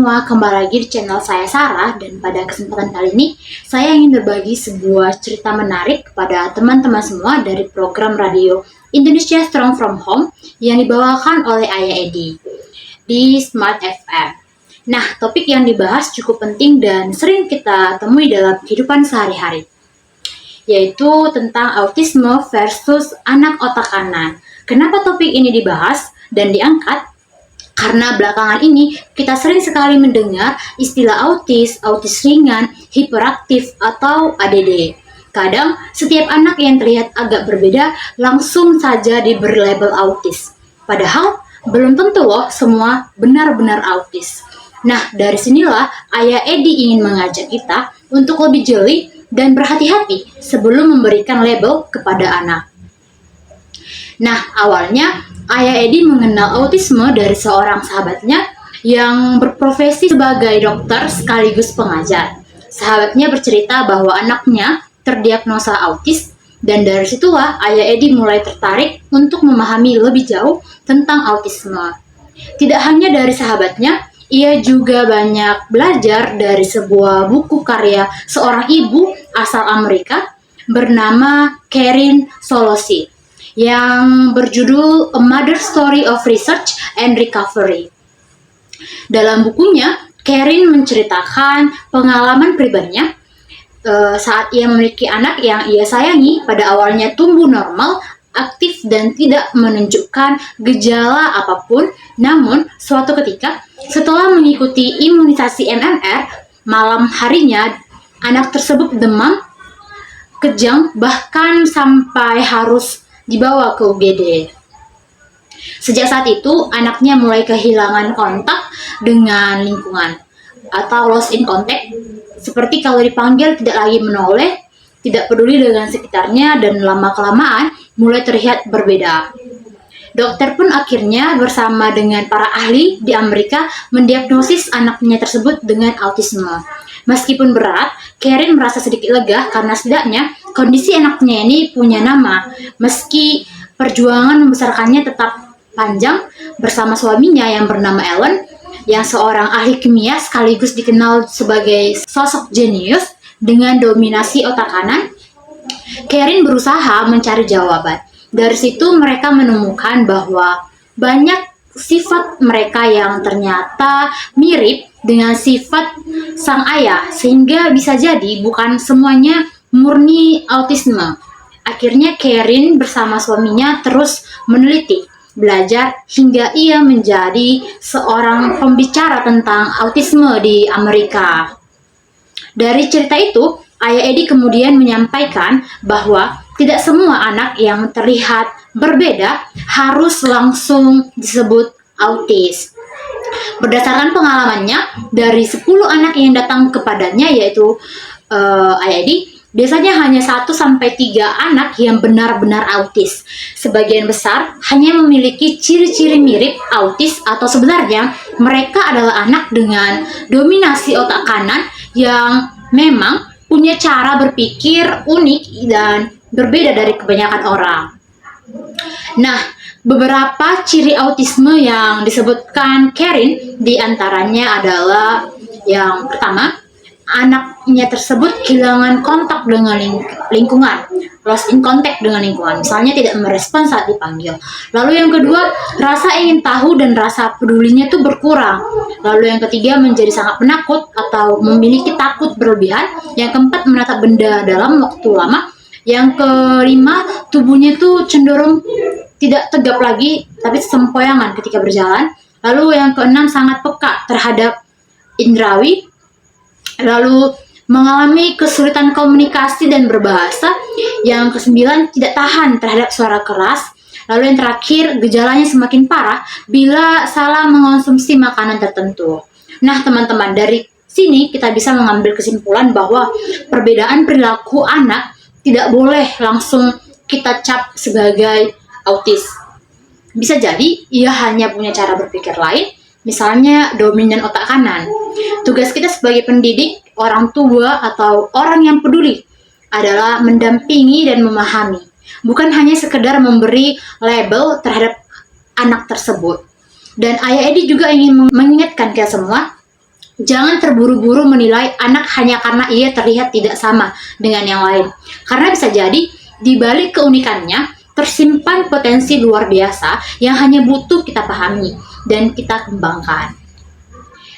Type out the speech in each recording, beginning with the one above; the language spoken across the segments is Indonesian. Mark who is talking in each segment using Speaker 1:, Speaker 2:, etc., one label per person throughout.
Speaker 1: semua, kembali lagi di channel saya Sarah, dan pada kesempatan kali ini saya ingin berbagi sebuah cerita menarik kepada teman-teman semua dari program radio Indonesia Strong From Home yang dibawakan oleh Ayah Edi di Smart FM. Nah, topik yang dibahas cukup penting dan sering kita temui dalam kehidupan sehari-hari, yaitu tentang autisme versus anak otak kanan. Kenapa topik ini dibahas dan diangkat? Karena belakangan ini kita sering sekali mendengar istilah autis, autis ringan, hiperaktif, atau ADD. Kadang setiap anak yang terlihat agak berbeda langsung saja diberi label autis. Padahal belum tentu loh semua benar-benar autis. Nah, dari sinilah Ayah Edi ingin mengajak kita untuk lebih jeli dan berhati-hati sebelum memberikan label kepada anak. Nah, awalnya Ayah Edi mengenal autisme dari seorang sahabatnya yang berprofesi sebagai dokter sekaligus pengajar. Sahabatnya bercerita bahwa anaknya terdiagnosa autis, dan dari situlah Ayah Edi mulai tertarik untuk memahami lebih jauh tentang autisme. Tidak hanya dari sahabatnya, ia juga banyak belajar dari sebuah buku karya seorang ibu asal Amerika bernama Karin Solosi yang berjudul A Mother Story of Research and Recovery. Dalam bukunya, Karin menceritakan pengalaman pribadinya saat ia memiliki anak yang ia sayangi pada awalnya tumbuh normal, aktif, dan tidak menunjukkan gejala apapun. Namun, suatu ketika, setelah mengikuti imunisasi MMR, malam harinya anak tersebut demam, kejang, bahkan sampai harus dibawa ke UGD. Sejak saat itu, anaknya mulai kehilangan kontak dengan lingkungan atau lost in contact, seperti kalau dipanggil tidak lagi menoleh, tidak peduli dengan sekitarnya, dan lama-kelamaan mulai terlihat berbeda. Dokter pun akhirnya bersama dengan para ahli di Amerika mendiagnosis anaknya tersebut dengan autisme. Meskipun berat, Karin merasa sedikit lega karena setidaknya kondisi anaknya ini punya nama. Meski perjuangan membesarkannya tetap panjang bersama suaminya yang bernama Ellen, yang seorang ahli kimia sekaligus dikenal sebagai sosok jenius dengan dominasi otak kanan, Karin berusaha mencari jawaban. Dari situ mereka menemukan bahwa banyak sifat mereka yang ternyata mirip dengan sifat sang ayah, sehingga bisa jadi bukan semuanya murni autisme. Akhirnya Karin bersama suaminya terus meneliti, belajar, hingga ia menjadi seorang pembicara tentang autisme di Amerika. Dari cerita itu, Ayah Edi kemudian menyampaikan bahwa tidak semua anak yang terlihat berbeda harus langsung disebut autis. Berdasarkan pengalamannya, dari 10 anak yang datang kepadanya, yaitu Ayah Edi, biasanya hanya 1-3 anak yang benar-benar autis. Sebagian besar hanya memiliki ciri-ciri mirip autis, atau sebenarnya mereka adalah anak dengan dominasi otak kanan yang memang punya cara berpikir unik dan berbeda dari kebanyakan orang. Nah, beberapa ciri autisme yang disebutkan Karin diantaranya adalah yang pertama, anaknya tersebut kehilangan kontak dengan lingkungan, lost in contact dengan lingkungan, misalnya tidak merespon saat dipanggil. Lalu yang kedua, rasa ingin tahu dan rasa pedulinya itu berkurang. Lalu yang ketiga, menjadi sangat penakut atau memiliki takut berlebihan. Yang keempat, menatap benda dalam waktu lama. Yang kelima, tubuhnya itu cenderung tidak tegap lagi, tapi sempoyangan ketika berjalan. Lalu yang keenam, sangat peka terhadap indrawi. Lalu mengalami kesulitan komunikasi dan berbahasa. Yang kesembilan, tidak tahan terhadap suara keras. Lalu yang terakhir, gejalanya semakin parah bila salah mengonsumsi makanan tertentu. Nah, teman-teman, dari sini kita bisa mengambil kesimpulan bahwa perbedaan perilaku anak tidak boleh langsung kita cap sebagai autis. Bisa jadi ia hanya punya cara berpikir lain, misalnya dominan otak kanan. Tugas kita sebagai pendidik, orang tua, atau orang yang peduli adalah mendampingi dan memahami, bukan hanya sekedar memberi label terhadap anak tersebut. Dan Ayah Edi juga ingin mengingatkan kita semua Jangan terburu-buru menilai anak hanya karena ia terlihat tidak sama dengan yang lain. Karena bisa jadi di balik keunikannya tersimpan potensi luar biasa yang hanya butuh kita pahami dan kita kembangkan.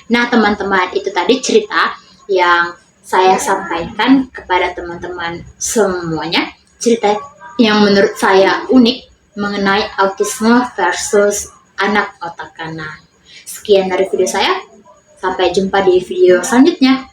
Speaker 1: Nah, teman-teman, itu tadi cerita yang saya sampaikan kepada teman-teman semuanya. Cerita yang menurut saya unik mengenai autisme versus anak otak kanan. Sekian dari video saya. Sampai jumpa di video selanjutnya.